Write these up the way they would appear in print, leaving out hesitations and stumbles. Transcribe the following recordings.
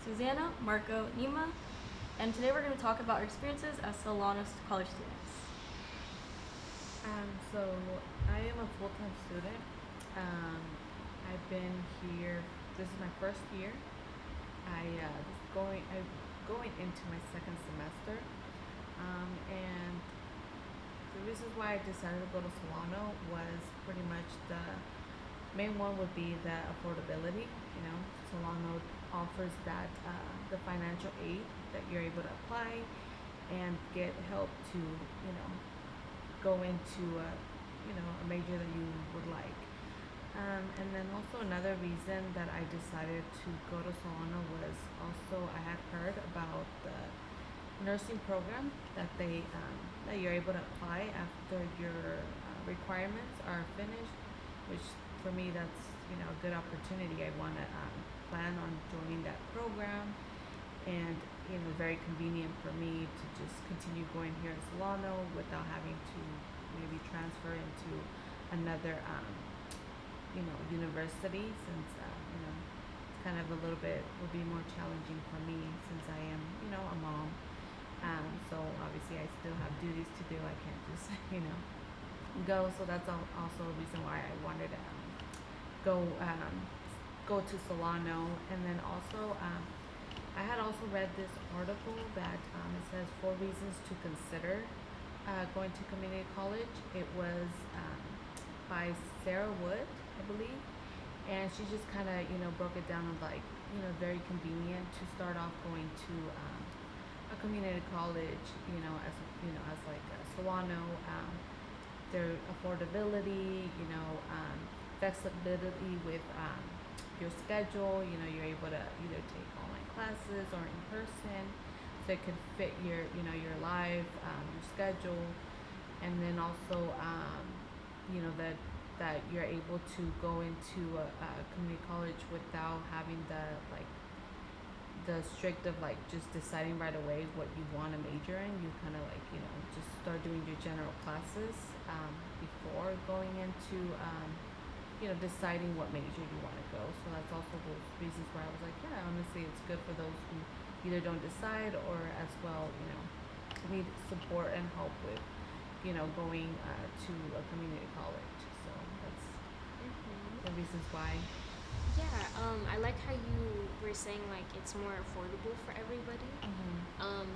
Susanna, Marco, Nima, and today we're going to talk about our experiences as Solano College students. So I am a full-time student. Um, I've been here. This is my first year. I'm going into my second semester. And the reasons why I decided to go to Solano was pretty much the main one would be the affordability. Solano offers that the financial aid that you're able to apply and get help to go into a major that you would like. And then also another reason that I decided to go to Solano was also I had heard about the nursing program that that you're able to apply after your requirements are finished, which for me that's a good opportunity. I want to plan on joining that program, and very convenient for me to just continue going here in Solano without having to maybe transfer into another university, since it's kind of a little bit will be more challenging for me since I am a mom. So obviously I still have duties to do. I can't just go. So that's also a reason why I wanted to go to Solano. And then also I had also read this article that it says 4 reasons to consider going to community college. It was by Sarah Wood, I believe, and she just kind of broke it down of very convenient to start off going to a community college, as like Solano. Their affordability, flexibility with your schedule. You're able to either take online classes or in person, so it can fit your life, your schedule. And then also that you're able to go into a community college without having the strict of just deciding right away what you want to major in. You kind of just start doing your general classes before going into deciding what major you want to go. So that's also those reasons where I was like, yeah, honestly, it's good for those who either don't decide or as well, need support and help with, going to a community college. So that's the reasons why. Yeah, I like how you were saying it's more affordable for everybody.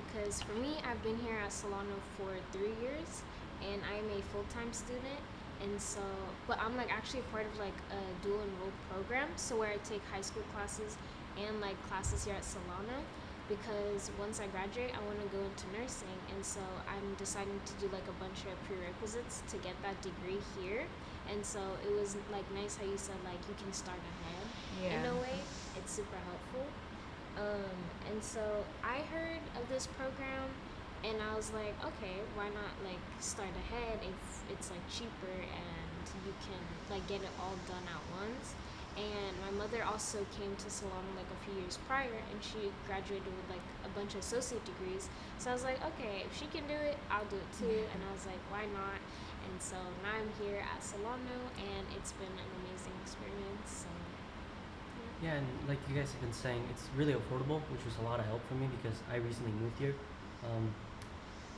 Because for me, I've been here at Solano for 3 years, and I'm a full-time student. And so, but I'm actually a part of a dual enrolled program, so where I take high school classes and classes here at Solano. Because once I graduate, I want to go into nursing, and so I'm deciding to do a bunch of prerequisites to get that degree here. And so it was nice how you said you can start ahead. Yeah. In a way, it's super helpful. And so I heard of this program, and I was like, okay, why not start ahead if it's cheaper and you can get it all done at once. And my mother also came to Solano a few years prior, and she graduated with a bunch of associate degrees. So I was like, okay, if she can do it, I'll do it too. And I was like, why not? And so now I'm here at Solano, and it's been an amazing experience. So Yeah, and like you guys have been saying, it's really affordable, which was a lot of help for me because I recently moved here.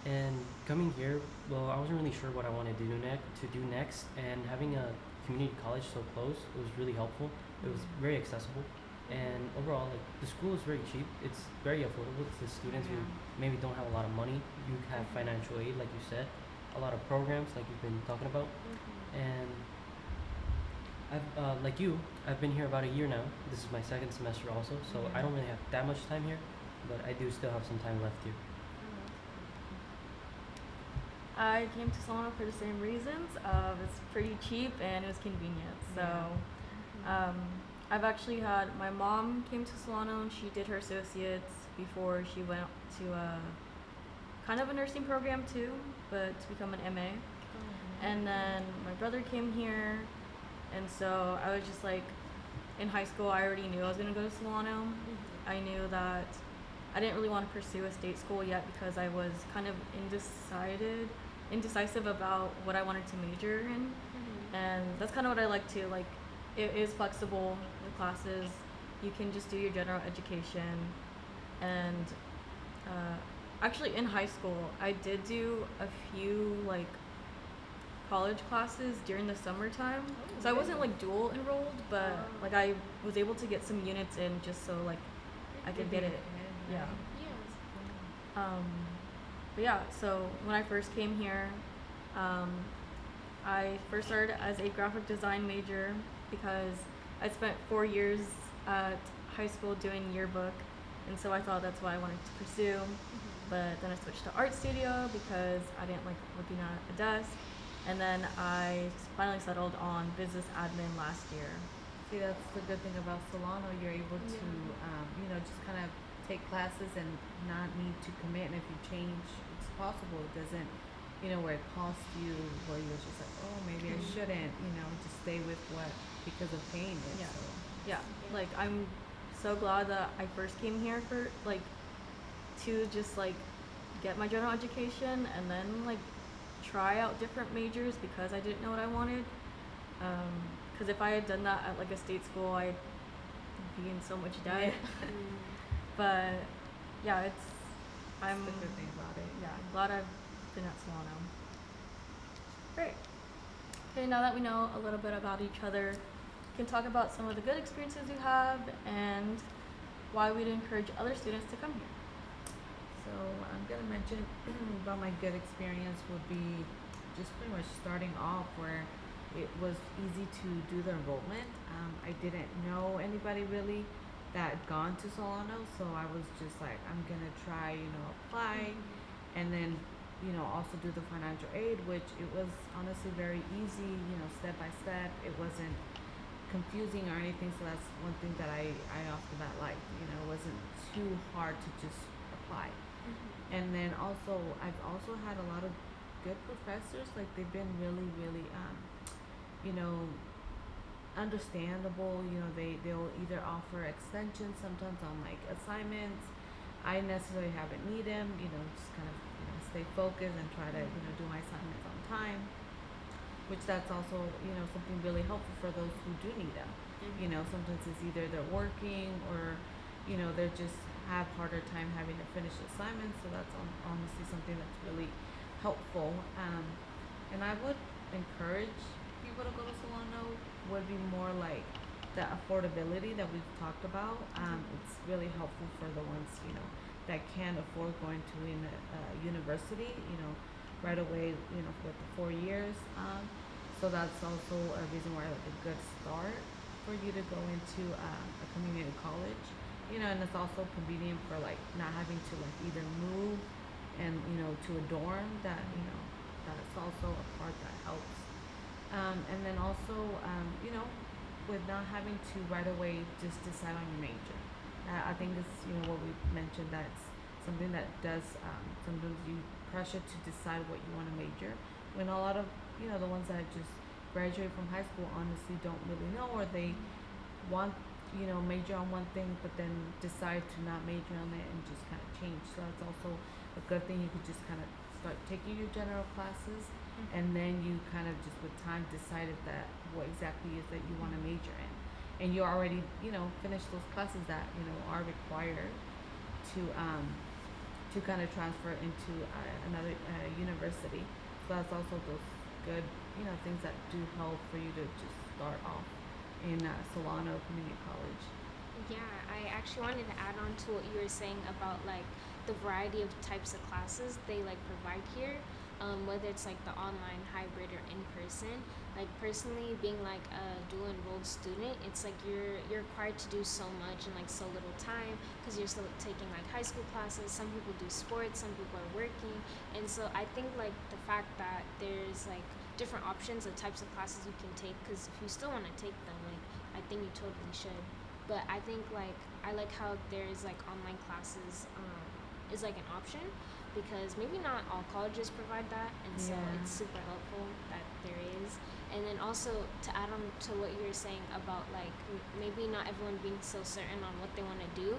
And coming here, well, I wasn't really sure what I wanted to do next, and having a community college so close, it was really helpful. It was very accessible, and overall, the school is very cheap. It's very affordable to students who maybe don't have a lot of money. You have financial aid, like you said, a lot of programs, like you've been talking about, and I've been here about a year now. This is my second semester also, so I don't really have that much time here, but I do still have some time left here. I came to Solano for the same reasons. It's pretty cheap and it was convenient. So I've actually had, my mom came to Solano and she did her associates before she went to kind of a nursing program too, but to become an MA. And then my brother came here, and so I was just in high school I already knew I was going to go to Solano. I knew that I didn't really want to pursue a state school yet because I was kind of indecisive about what I wanted to major in. And that's kind of what I like too. It is flexible, the classes, you can just do your general education. And actually, in high school, I did do a few like college classes during the summertime. Oh, So I wasn't really? like dual enrolled, but Oh. like I was able to get some units in just so like I could get it. Yeah. Yeah. But yeah, so when I first came here, um, I first started as a graphic design major because I spent 4 years at high school doing yearbook, and so I thought that's what I wanted to pursue. But then I switched to art studio because I didn't like looking at a desk, and then I finally settled on business admin last year. See, that's the good thing about Solano. You're able to, just kind of take classes and not need to commit. And if you change, it's possible. It doesn't, where it costs you, where you're just like, oh, maybe I shouldn't, just stay with what, because of paying it. Yeah. So. Yeah, like I'm so glad that I first came here for like to just like get my general education and then like try out different majors because I didn't know what I wanted. Because if I had done that at like a state school, I'd be in so much debt. But yeah, I'm That's the good thing about it. yeah, I'm glad I've been at Solano. Great. Okay, now that we know a little bit about each other, we can talk about some of the good experiences you have and why we'd encourage other students to come here. So I'm gonna mention about my good experience would be just pretty much starting off where it was easy to do the enrollment. I didn't know anybody really that had gone to Solano, so I was just like, I'm gonna try, apply, and then, also do the financial aid, which it was honestly very easy, step by step. It wasn't confusing or anything, so that's one thing that I off the bat liked. It wasn't too hard to just apply. And then also, I've also had a lot of good professors. Like they've been really, really, understandable. They'll either offer extensions sometimes on like assignments. I necessarily haven't need them. Just kind of stay focused and try to do my assignments on time. Which that's also something really helpful for those who do need them. Sometimes it's either they're working or they're just have harder time having to finish assignments, so that's honestly something that's really helpful. And I would encourage people to go to Solano. Would be more like the affordability that we've talked about. It's really helpful for the ones that can't afford going to a university. Right away. With the 4 years. So that's also a reason why like a good start for you to go into a community college. And it's also convenient for like not having to like either move and to a dorm. That's also a part that helps. And then also with not having to right away just decide on your major. I think it's what we mentioned, that's something that does sometimes you pressure to decide what you want to major when a lot of the ones that just graduate from high school honestly don't really know, or they want major on one thing but then decide to not major on it and just kind of change. So that's also a good thing. You could just kind of start taking your general classes and then you kind of just with time decide if that what exactly is that you want to major in, and you already finish those classes that are required to kind of transfer into another university. So that's also those good things that do help for you to just start off in Solano Community College. Yeah, I actually wanted to add on to what you were saying about like the variety of types of classes they like provide here, whether it's like the online, hybrid, or in person. Like personally, being like a dual enrolled student, it's like you're required to do so much in like so little time because you're still taking like high school classes. Some people do sports, some people are working, and so I think like the fact that there's like different options of types of classes you can take, because if you still want to take them, like I think you totally should. But I think like I like how there's like online classes is like an option, because maybe not all colleges provide that, and so it's super helpful that there is. And then also to add on to what you were saying about like maybe not everyone being so certain on what they want to do,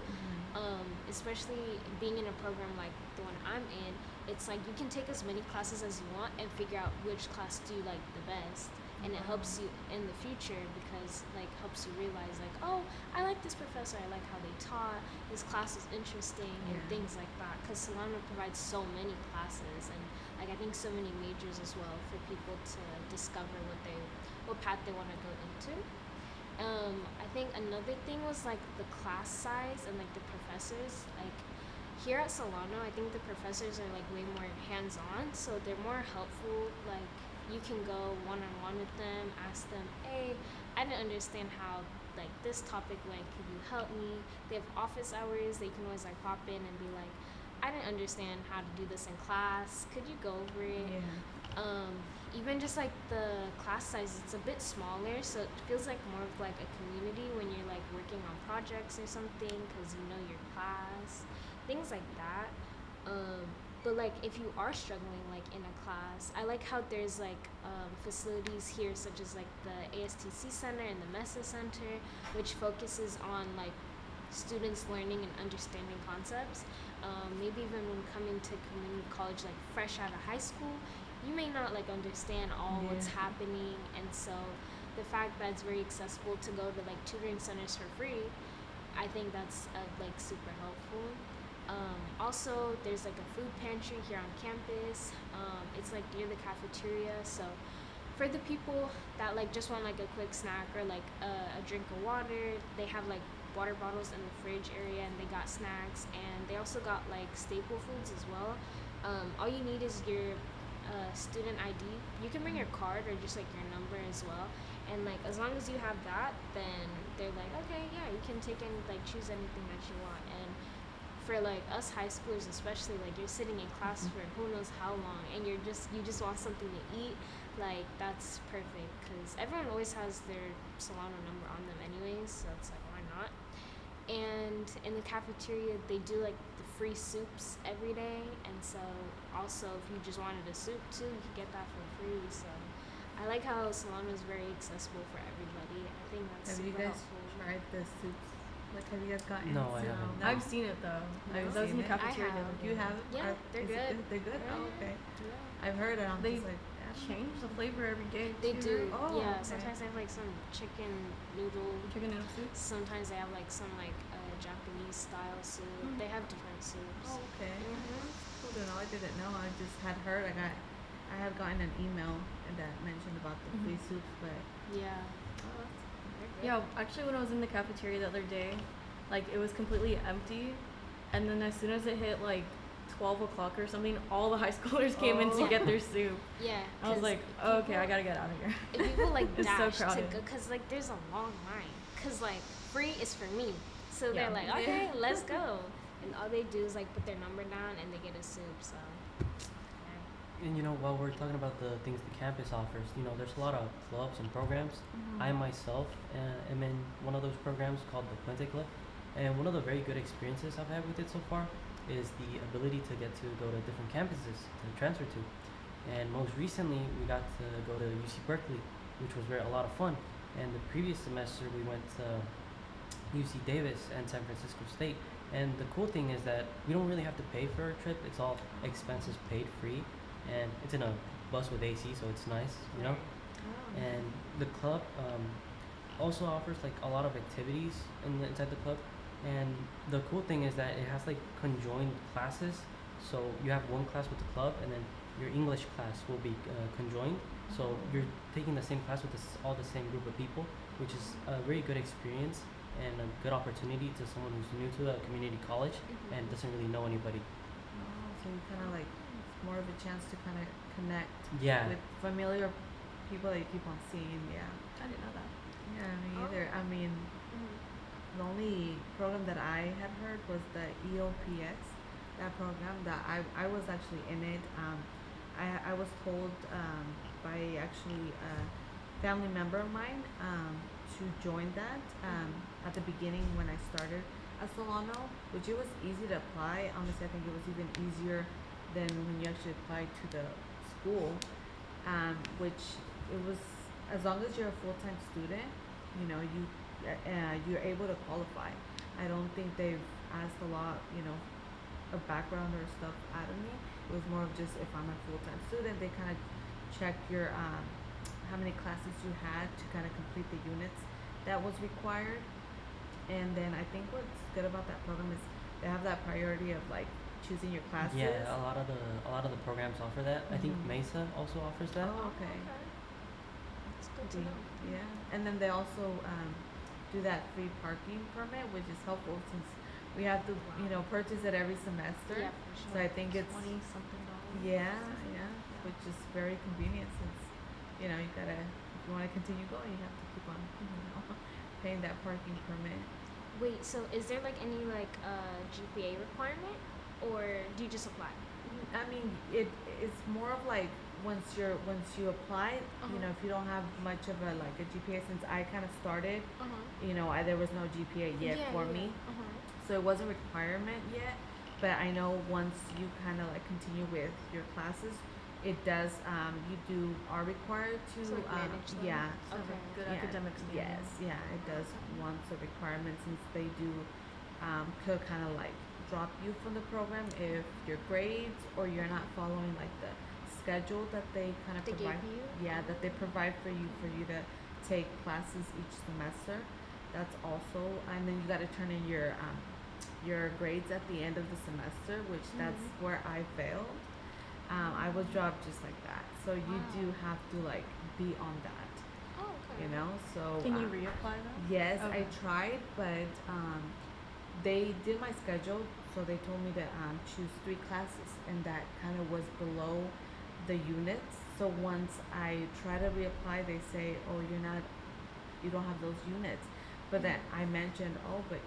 especially being in a program like the one I'm in, it's like you can take as many classes as you want and figure out which class do you like the best. and it helps you in the future because like helps you realize like, oh, I like this professor, I like how they taught, this class is interesting, and Yeah. things like that, because Solano provides so many classes and like I think so many majors as well for people to discover what path they want to go into. I think another thing was like the class size and like the professors. Like here at Solano, I think the professors are like way more hands-on, so they're more helpful. Like you can go one-on-one with them, ask them, hey, I didn't understand how like this topic went, could you help me? They have office hours, they can always like pop in and be like, I didn't understand how to do this in class, could you go over it? Yeah. Even just like the class size, it's a bit smaller, so it feels like more of like a community when you're like working on projects or something because you know your class, things like that. But like if you are struggling like in a class, I like how there's like facilities here such as like the ASTC Center and the MESA Center, which focuses on like students learning and understanding concepts. Maybe even when coming to community college like fresh out of high school, you may not like understand all what's Yeah. happening, and so the fact that it's very accessible to go to like tutoring centers for free, I think that's like super helpful. Also, there's like a food pantry here on campus. It's like near the cafeteria, so for the people that like just want like a quick snack or like a drink of water, they have like water bottles in the fridge area, and they got snacks, and they also got like staple foods as well. All you need is your student ID. You can bring your card or just like your number as well. And like as long as you have that, then they're like, okay, yeah, you can take and like choose anything that you want. And for like us high schoolers especially, like you're sitting in class for who knows how long, and you just want something to eat. Like that's perfect because everyone always has their Solano number on them anyways, so it's like why not. And in the cafeteria they do like the free soups every day, and so also if you just wanted a soup too, you could get that for free. So I like how Solano is very accessible for everybody. I think that's Have you super guys helpful. tried the soups? Like, have you guys gotten No, I some? haven't. No? I've seen it though. I've I was in seen the it. cafeteria. I the have. other You day. have? Yeah, they're good. They're good? Oh, Mhm. okay. Yeah. I've heard it. I'm They just like, I don't know. Change the flavor every day. They too, do. right? Oh, Yeah. okay. Sometimes they have like some chicken noodle. Chicken noodle soup. Sometimes they have like some like Japanese style soup. Mm. They have different soups. Oh, okay. Mhm. Cool to know. I didn't know. I just had heard. I have gotten an email that mentioned about the free soups, but Yeah. oh, They're good. Yeah, actually, when I was in the cafeteria the other day, like it was completely empty, and then as soon as it hit like 12 o'clock or something, all the high schoolers came in to Oh. get their soup. Yeah. I was 'cause like, oh, okay, I people- gotta get out of here. If people like It's so dash to crowded. go, cause like there's a long line. Cause like free is for me, so Yeah. they're like, okay, let's go, and all they do is like put their number down and they get a soup. So. Yeah. And you know, while we're talking about the things the campus offers, you know, there's a lot of clubs and programs. I myself am in one of those programs called the Puente Club, and one of the very good experiences I've had with it so far is the ability to get to go to different campuses to transfer to. And most recently, we got to go to UC Berkeley, which was a lot of fun. And the previous semester, we went to UC Davis and San Francisco State. And the cool thing is that we don't really have to pay for our trip. It's all expenses paid free, and it's in a bus with AC, so it's nice, you know. Oh. And the club also offers like a lot of activities inside the club. And the cool thing is that it has like conjoined classes. So you have one class with the club, and then your English class will be conjoined. So you're taking the same class with all the same group of people, which is a very good experience and a good opportunity to someone who's new to a community college and doesn't really know anybody. Oh, so you kind of like it's more of a chance to kind of connect Yeah. with familiar people that you keep on seeing. Yeah. I didn't know that. Yeah, me Oh. either. I mean, the only program that I had heard was the EOPX, that program that I was actually in it. I was told by actually a family member of mine to join that at the beginning when I started at Solano, which it was easy to apply. Honestly, I think it was even easier than when you actually applied to the school, which it was as long as you're a full-time student, you know, you're able to qualify. I don't think they've asked a lot, you know, of background or stuff out of me. It was more of just if I'm a full-time student, they kind of check your how many classes you had to kind of complete the units that was required. And then I think what's good about that program is they have that priority of like choosing your classes. Yeah, a lot of the programs offer that. I think Mhm. Mesa also offers that. Oh, okay. That's good to The- know. Yeah, and then they also do that free parking permit, which is helpful since we have to, you know, purchase it every semester. Yeah, for So sure. I think it's 20 something dollars. yeah, yeah, which is very convenient since you know you gotta if you want to continue going, you have to keep on paying that parking permit. Wait, so is there like any like GPA requirement, or do you just apply? I mean, it's more of like once you apply, you know, if you don't have much of a like a GPA, since I kind of started, you know, there was no GPA yet for me, so it wasn't a requirement yet. But I know once you kind of like continue with your classes, it does. You are required to So, like, manage them? yeah. So have a Okay. good Yeah, academic standing. yes, yeah, it does once a requirement since they do could kind of like drop you from the program if your grades or you're not following like the schedule that they kind of They gave provide. you? Yeah, that they provide for you to take classes each semester. That's also, and then you got to turn in your grades at the end of the semester, which that's where I failed. I was dropped just like that. So you do Wow. have to like be on that, Oh, okay. you know. So Can you reapply that? yes, I Okay. tried, but they did my schedule, so they told me to choose 3 classes, and that kind of was below the units. So once I try to reapply, they say, "Oh, you don't have those units." But then I mentioned, "Oh, but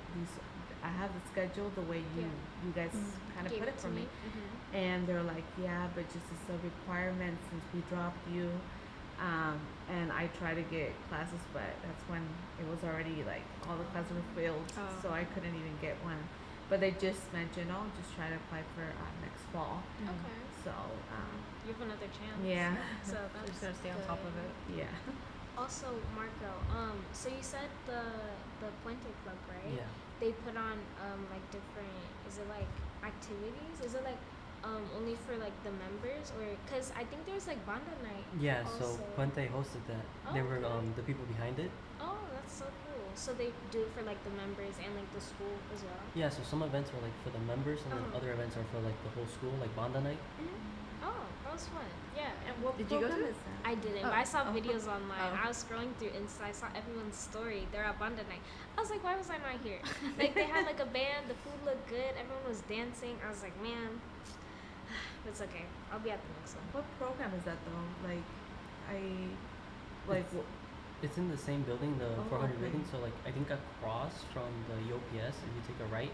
I have the schedule the way Yeah. you guys Mhm. kind of Gave put it it to for me." Mm-hmm. And they're like, "Yeah, but just as a requirement since we dropped you." And I tried to get classes, but that's when it was already like all the classes were filled, Oh. so I couldn't even get one. But they just mentioned, "Oh, just try to apply for next fall." Okay. So You have another chance. yeah, So So that's just gotta stay on top of good. it. yeah. Also, Marco, so you said the Puente Club, right? Yeah. They put on like different. Is it like activities? Is it like only for like the members, or because I think there's like banda night. Yeah, so Also. Puente hosted that. They were Okay. the people behind it. Oh, that's so cool. So they do it for like the members and like the school as well. Yeah, so some events are like for the members, and then Uh-huh. other events are for like the whole school, like Banda Night. Oh, that was fun. Yeah. And what Did you go to program it? is that? I didn't, Oh. but I saw Oh. videos online. Oh. I was scrolling through Insta. I saw everyone's story. They're at Banda Night. I was like, why was I not here? Like, they had like a band. The food looked good. Everyone was dancing. I was like, man, it's okay. I'll be at the next one. What program is that though? Like, It's- It's in the same building, the Oh, 400 okay. building. So like I think across from the UPS, if you take a right,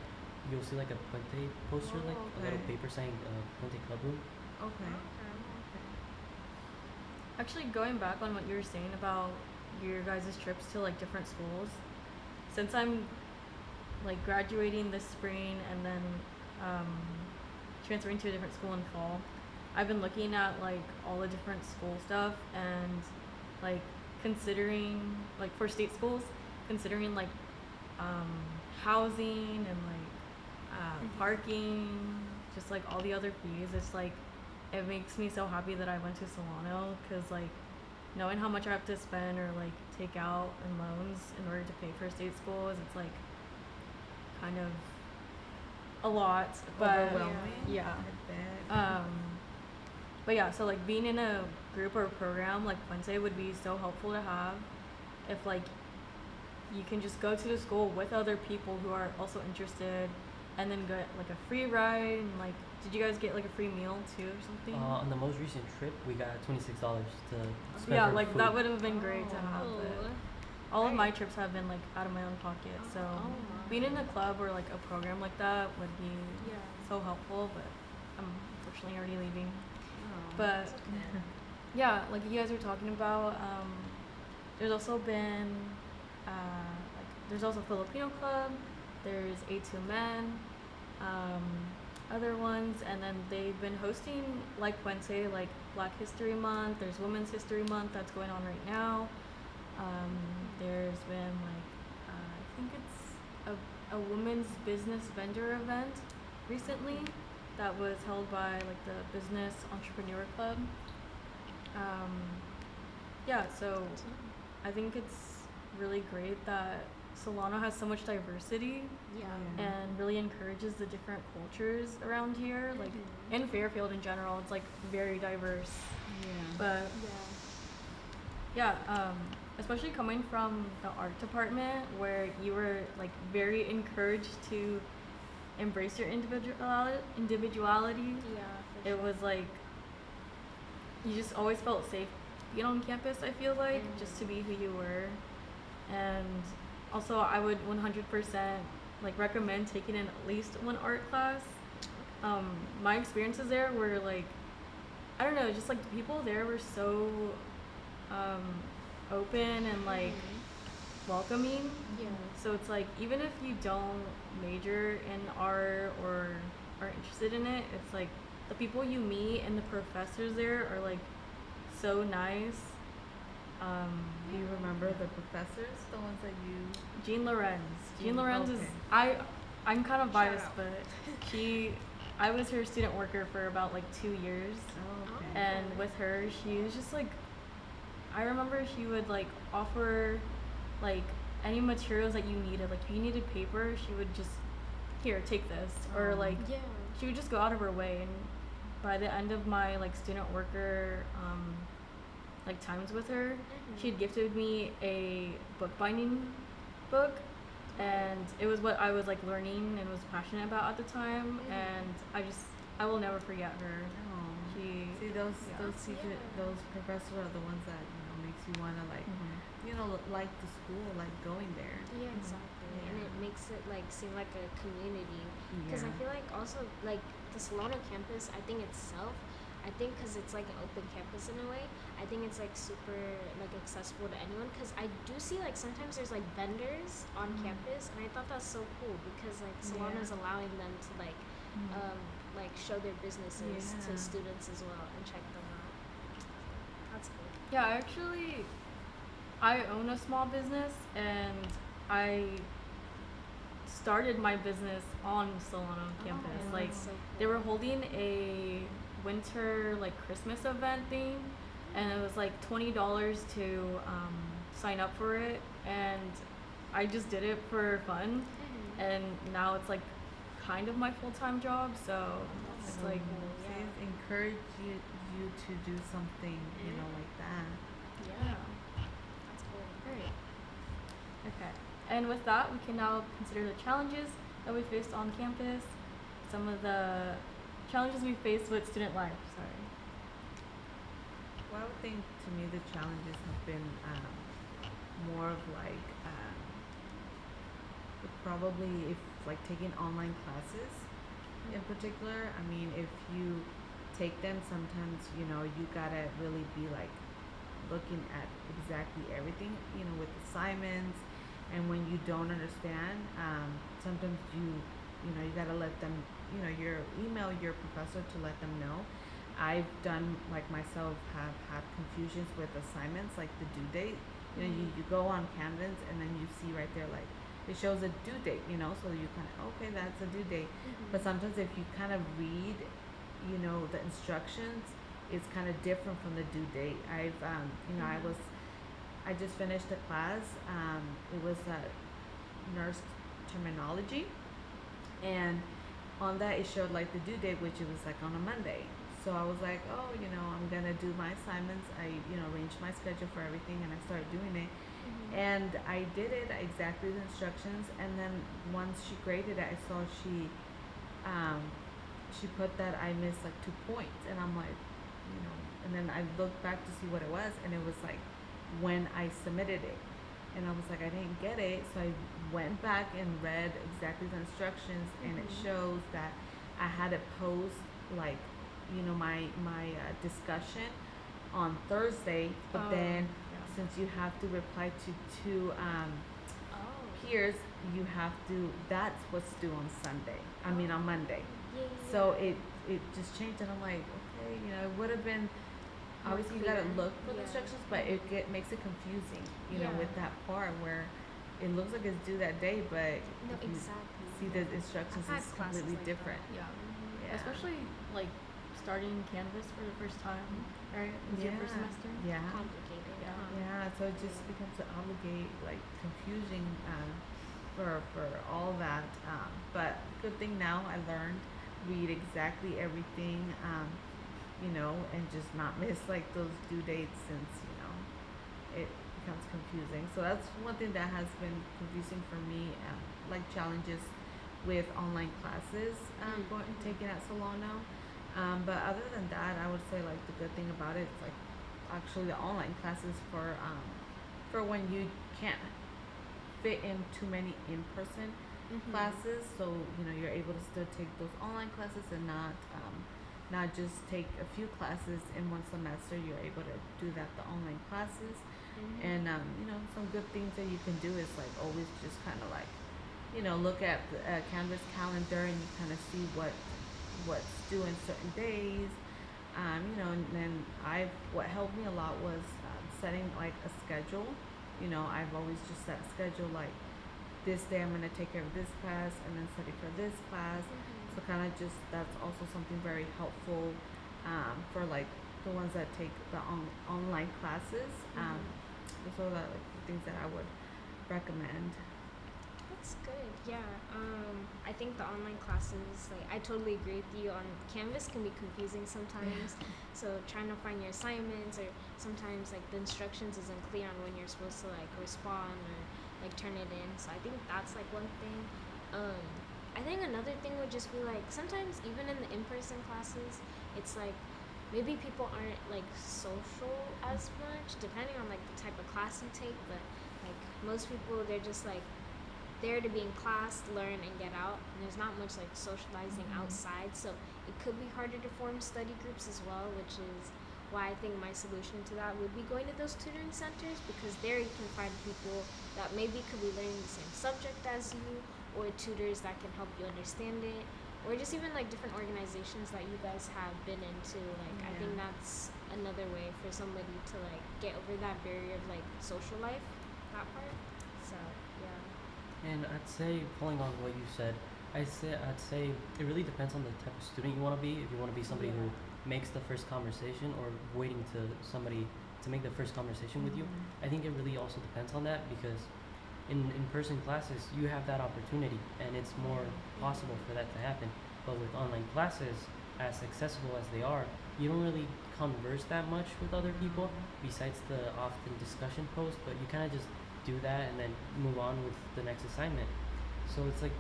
you'll see like a Puente poster, like Oh, a little okay. paper saying Puente Club Room. Okay. Actually, going back on what you were saying about your guys' trips to like different schools, since I'm like graduating this spring and then um, transferring to a different school in fall, I've been looking at like all the different school stuff and like considering like for state schools, considering like housing and like parking, just like all the other fees. It's like it makes me so happy that I went to Solano because like knowing how much I have to spend or like take out in loans in order to pay for state schools, it's like kind of a lot. But Overwhelming. yeah. I bet. But yeah, so like being in a group or program like Puente would be so helpful to have if like you can just go to the school with other people who are also interested and then get like a free ride and like did you guys get like a free meal too or something? On the most recent trip, we got $26 to spend Yeah, for like food. that would have been great to Oh. have. Oh. But all of my trips have been like out of my own pocket, so Oh my. being in a club or like a program like that would be Yeah. so helpful. But I'm unfortunately already leaving. Oh. But It's okay. yeah, like you guys were talking about, there's also been like there's also Filipino Club, there's A2 Men, other ones, and then they've been hosting like Puente, like Black History Month. There's Women's History Month that's going on right now. There's been like I think it's a women's business vendor event recently that was held by like the Business Entrepreneur Club. Yeah, so That's good I think it's really great that Solano has so much diversity to know. Yeah. and really encourages the different cultures around here. Like Mhm. in Fairfield in general, it's like very diverse. Yeah. But Yeah. yeah, especially coming from the art department where you were like very encouraged to embrace your individuality. Yeah, for It sure. was like you just always felt safe being on campus, I feel like, just to be who you were. And also I would 100% like recommend taking in at least one art class. My experiences there were like, I don't know, just like the people there were so um, open and like welcoming. Yeah. So it's like even if you don't major in art or are interested in it, it's like the people you meet and the professors there are like so nice. Do you remember the professors, the ones that you? Jean Lorenz. Jean Jean, Lorenz is okay. I'm kind of Shout biased, out. but I was her student worker for about like 2 years, Oh, okay. and with her, she was just like, I remember she would like offer like any materials that you needed. Like if you needed paper, she would just here take this, or Oh. like Yeah. she would just go out of her way. And by the end of my like student worker like times with her, she had gifted me a bookbinding book, and it was what I was like learning and was passionate about at the time. And I will never forget her. Oh. She See those Yeah. those teacher Yeah. those professors are the ones that makes you wanna like like the school, like going there. Yeah, exactly. And Yeah. it makes it like seem like a community. Because I Yeah. feel like also like the Solano campus, I think itself, I think because it's like an open campus in a way, I think it's like super like accessible to anyone. Because I do see like sometimes there's like vendors on campus, and I thought that's so cool because like Solano's Yeah. allowing them to like show their businesses to Yeah. students as well and check them out. That's cool. Yeah, actually, I own a small business, and I started my business on Solano campus. Oh, Like, that's so they cool. were holding a winter like Christmas event thing, and it was like $20 to sign up for it, and I just did it for fun, and now it's like kind of my full-time job. So That's it's so like cool. See, Yeah. it encourage you to do something, like that. Yeah. That's cool. great. Okay. And with that, we can now consider the challenges that we faced on campus, some of the challenges we faced with student life. Sorry. Well, I would think to me the challenges have been more of like probably if like taking online classes in particular. I mean, if you take them, sometimes you gotta really be like looking at exactly everything, with assignments, and when you don't understand, sometimes you gotta let them, your email your professor to let them know. I've done like myself have had confusions with assignments, like the due date. You go on Canvas and then you see right there like it shows a due date, so you kind of okay, that's a due date. But sometimes if you kind of read, the instructions, it's kind of different from the due date. I just finished a class. It was nurse terminology, and on that it showed like the due date, which it was like on a Monday. So I was like, oh, I'm gonna do my assignments. I arranged my schedule for everything, and I started doing it. And I did it exactly the instructions. And then once she graded it, I saw she put that I missed like 2 points, and I'm like, and then I looked back to see what it was, and it was like when I submitted it, and I was like, I didn't get it, so I went back and read exactly the instructions, and it shows that I had to post like, my discussion on Thursday, but then since you have to reply to two peers, you have to. That's what's due on Sunday. I mean on Monday. Yeah. So it just changed, and I'm like, okay, it would have been. More Obviously, you gotta clear. look for the Yeah. instructions, but makes it confusing, Yeah. with that part where it looks like it's due that day, but No, if you exactly. see the instructions I've had is classes completely like different. that. Yeah. Yeah. Especially like starting Canvas for the first time, right? It was your first semester? Yeah. Complicated. Yeah. Yeah, so it just becomes an obligate, like confusing for all that. But good thing now I learned read exactly everything, and just not miss like those due dates since it becomes confusing. So that's one thing that has been confusing for me, like challenges with online classes going taken at Solano. But other than that, I would say like the good thing about it is like actually the online classes for when you can't fit in too many in-person classes. So you're able to still take those online classes and not just take a few classes in one semester. You're able to do that the online classes. And some good things that you can do is like always just kind of like look at the Canvas calendar and you kind of see what's due in certain days. And then what helped me a lot was setting like a schedule. I've always just set a schedule like this day I'm gonna take care of this class and then study for this class. So kind of just that's also something very helpful for like the ones that take the online classes. Those are like the things that I would recommend. That's good. Yeah. I think the online classes, like, I totally agree with you on Canvas can be confusing sometimes. So trying to find your assignments, or sometimes like the instructions isn't clear on when you're supposed to like respond or like turn it in. So I think that's like one thing. I think another thing would just be like sometimes even in the in-person classes, it's like maybe people aren't like social as much depending on like the type of class you take, but like most people they're just like there to be in class, learn, and get out. And there's not much like socializing outside, so it could be harder to form study groups as well, which is why I think my solution to that would be going to those tutoring centers, because there you can find people that maybe could be learning the same subject as you, or tutors that can help you understand it, or just even like different organizations that you guys have been into. Like I think that's another way for somebody to like get over that barrier of like social life, that part. So yeah. And I'd say, pulling on what you said, I'd say it really depends on the type of student you want to be. If you want to be somebody who makes the first conversation, or waiting to somebody to make the first conversation with you, I think it really also depends on that, because in-person classes, you have that opportunity, and it's more possible for that to happen. But with online classes, as accessible as they are, you don't really converse that much with other people, besides the often discussion post, but you kind of just do that and then move on with the next assignment. So it's like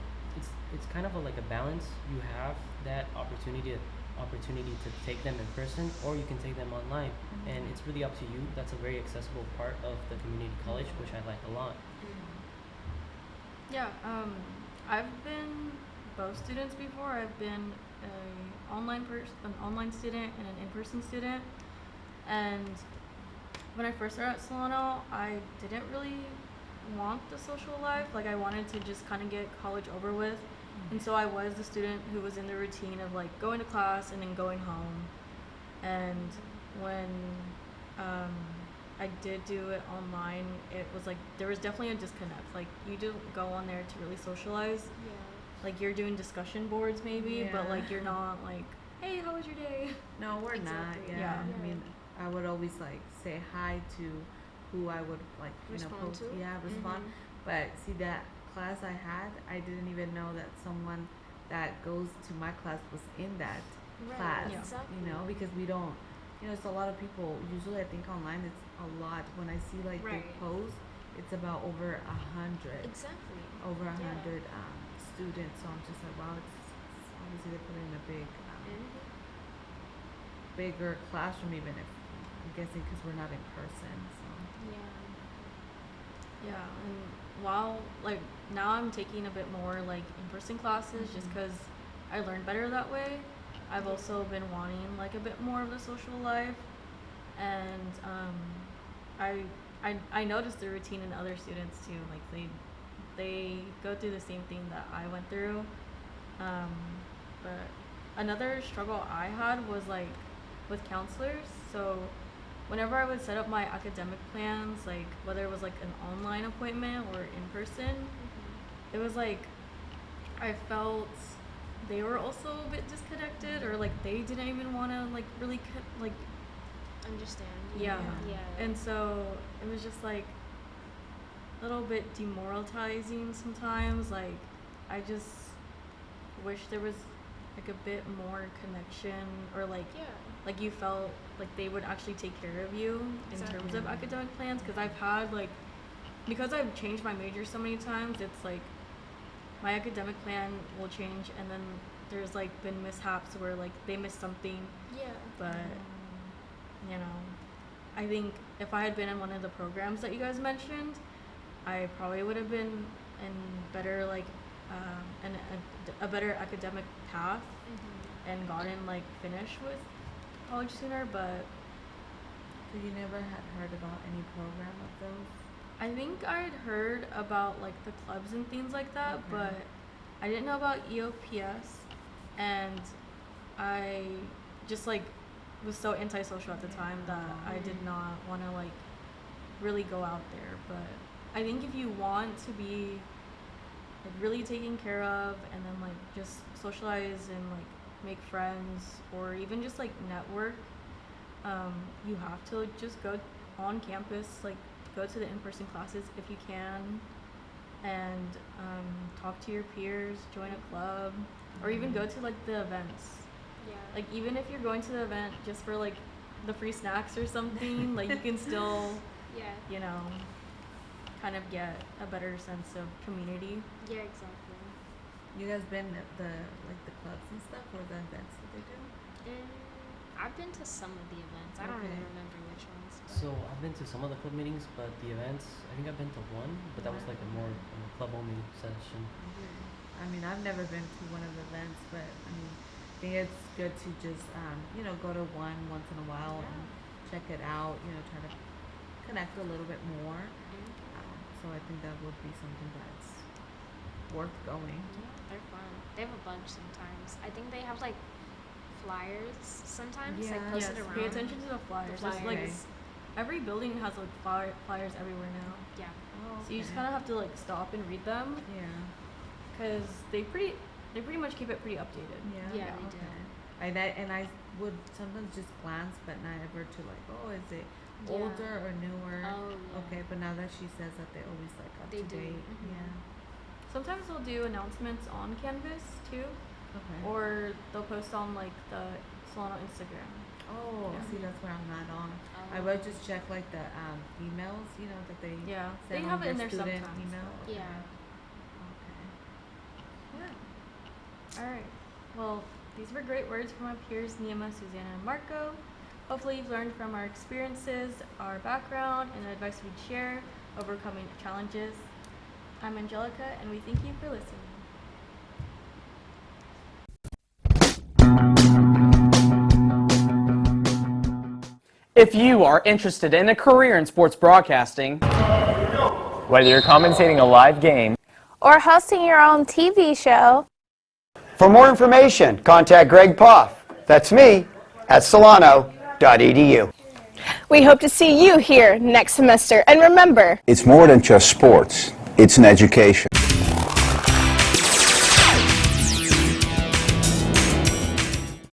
it's kind of like a balance. You have that opportunity to take them in person, or you can take them online, and it's really up to you. That's a very accessible part of the community college, which I like a lot. Yeah, I've been both students before. I've been an online student and an in-person student. And when I first started at Solano, I didn't really want the social life. Like I wanted to just kind of get college over with. And so I was the student who was in the routine of like going to class and then going home. And when I did do it online, it was like there was definitely a disconnect. Like you don't go on there to really socialize. Yeah. Like you're doing discussion boards maybe, but like you're not like, hey, how was your day? No, we're not. Exactly. Yeah. Yeah. I mean, I would always like say hi to who I would like, Respond post. to? Yeah, respond. But see that class I had, I didn't even know that someone that goes to my class was in that class. Yeah. Exactly. Because we don't. It's a lot of people. Usually, I think online it's a lot. When I see like Right. big posts, it's about over 100. Exactly. Over a Yeah. hundred students. So I'm just like, wow, it's obviously they put in a bigger classroom, even if I'm guessing because we're not in person. So Yeah. Yeah, and while like now I'm taking a bit more like in-person classes just because I learn better that way. I've also been wanting like a bit more of the social life, and I noticed the routine in other students too. Like they go through the same thing that I went through. But another struggle I had was like with counselors. So whenever I would set up my academic plans, like whether it was like an online appointment or in person, it was like I felt they were also a bit disconnected, or like they didn't even want to like really like Understand. yeah. Yeah. And so it was just like a little bit demoralizing sometimes. Like I just wish there was like a bit more connection, or like Yeah. like you felt like they would actually take care of you in terms of Exactly. academic plans. Because I've had like, because I've changed my major so many times, it's like my academic plan will change, and then there's like been mishaps where like they missed something, Yeah. but you know, I think if I had been in one of the programs that you guys mentioned, I probably would have been in better like a better academic path Mm-hmm. and gotten like finished with college sooner. But So you never had heard about any program of those? I think I'd heard about like the clubs and things like that, Okay. but I didn't know about EOPS, and I just like was so antisocial at the time that I did not want to like really go out there. But I think if you want to be like really taken care of, and then like just socialize and like make friends, or even just like network, you have to just go on campus, like go to the in-person classes if you can, and talk to your peers, join a club, or even go to like the events. Yeah. Like even if you're going to the event just for like the free snacks or something, like you can still, Yeah. you know, kind of get a better sense of community. Yeah. Exactly. You guys been at the clubs and stuff, or the events that they do? I've been to some of the events. I don't Okay. really remember which ones. But So I've been to some of the club meetings, but the events, I think I've been to one, but that was like a more club only session. I mean, I've never been to one of the events, but I mean, I think it's good to just go to one once in a while and check it out. Try to connect a little bit more. So I think that would be something that's worth going. yeah, they're fun. They have a bunch sometimes. I think they have like flyers sometimes, like Yeah. posted Yes, around. pay attention to the flyers. There's, like flyers. every building has like flyers everywhere now. Yeah. Oh, So you just kind of have to like stop and read them, Yeah. because they pretty much keep it pretty updated. Yeah, they do. I would sometimes just glance, but not ever to like, oh, is it Yeah. older or newer? Oh, yeah. Okay, but now that she says that, they always like up They to do. date. Mhm. Yeah. Sometimes they'll do announcements on Canvas too, Okay. or they'll post on like the Solano Instagram. Oh, Yeah. see, that's where I'm not on. I Oh. would just check like the emails, that they Yeah, they send have on it in their there student sometimes. email. but- Yeah. Okay. Yeah. All right. Well, these were great words from our peers, Nima, Susanna, and Marco. Hopefully you've learned from our experiences, our background, and the advice we'd share overcoming challenges. I'm Angelica, and we thank you for listening. If you are interested in a career in sports broadcasting, Whether you're commentating a live game or hosting your own TV show, For more information, contact Greg Poff. That's me at solano.edu. we hope to see you here next semester. And remember, It's more than just sports, it's an education.